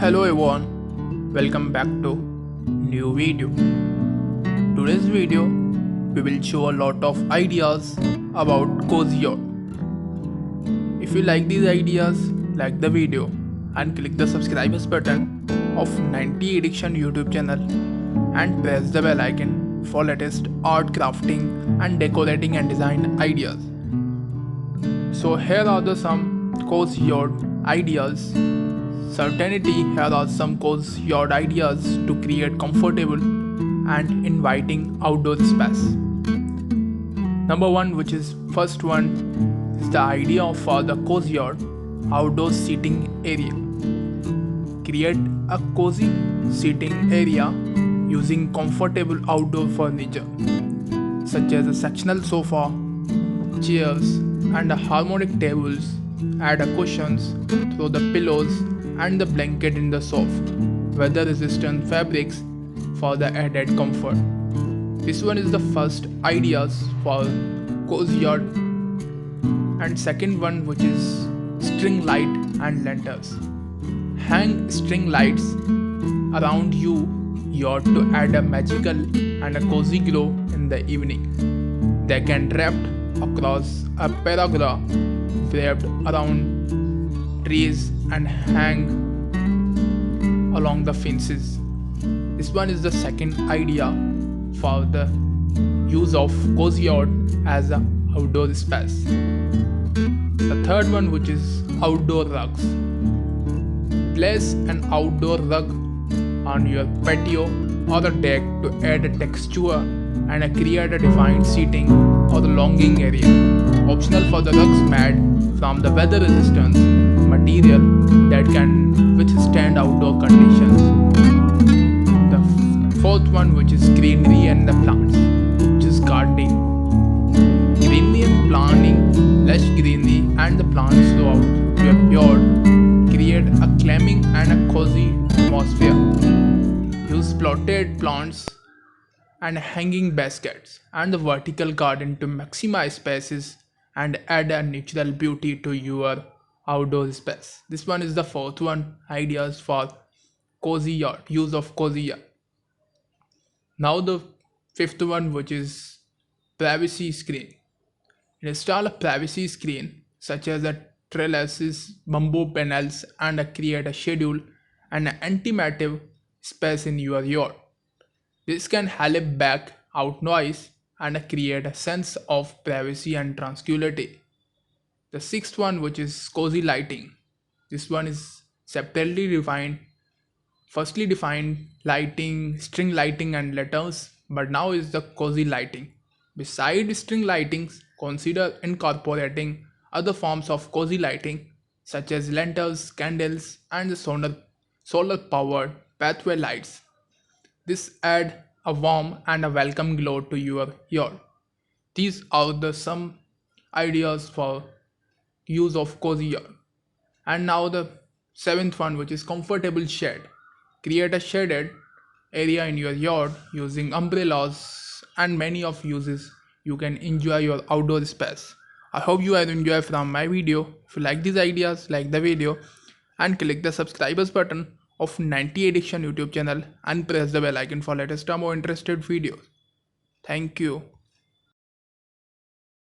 Hello everyone, welcome back to new video. Today's video we will show a lot of ideas about kozyard. If you like these ideas, like the video and click the subscribers button of 90 Addiction YouTube channel and press the bell icon for latest art crafting and decorating and design ideas. So here are some kozyard ideas. Certainty, here are some kozyard ideas to create comfortable and inviting outdoor space. Number one, which is first one, is the idea for the kozyard outdoor seating area. Create a cozy seating area using comfortable outdoor furniture such as a sectional sofa, chairs, and harmonic tables. Add cushions, throw the pillows and the blanket in the soft, weather-resistant fabrics for the added comfort. This one is the first ideas for kozyard. And second one, which is string light and lanterns. Hang string lights around your to add a magical and a cozy glow in the evening. They can wrapped across a pergola, wrapped around trees and hang along the fences. This one is the second idea for the use of kozyard as an outdoor space. The third one, which is outdoor rugs. Place an outdoor rug on your patio or a deck to add a texture and create a defined seating or the lounging area. Optional for the rugs made from the weather resistance material that can withstand outdoor conditions. The fourth one, which is greenery and the plants, which is gardening. Greenery and planting, lush greenery and the plants throughout your yard create a calming and a cozy atmosphere. Use plotted plants and hanging baskets and the vertical garden to maximize spaces and add a natural beauty to your outdoor space. This one is the fourth one, ideas for kozyard, use of kozyard. Now the fifth one, which is privacy screen. Install a privacy screen such as a trellises, bamboo panels and create a schedule and an anti-mative space in your yard. This can help back out noise and create a sense of privacy and tranquility. The sixth one, which is cozy lighting. This one is separately defined. Firstly defined lighting, string lighting and lanterns, but now is the cozy lighting. Besides string lightings, consider incorporating other forms of cozy lighting such as lanterns, candles and the solar powered pathway lights. This add a warm and a welcome glow to your yard. These are some ideas for use of kozyard. And now the seventh one, which is comfortable shade. Create a shaded area in your yard using umbrellas and many of uses you can enjoy your outdoor space. I hope you have enjoyed from my video. If you like these ideas, like the video and click the subscribers button of 90 Addiction YouTube channel and press the bell icon for latest or more interested videos. Thank you.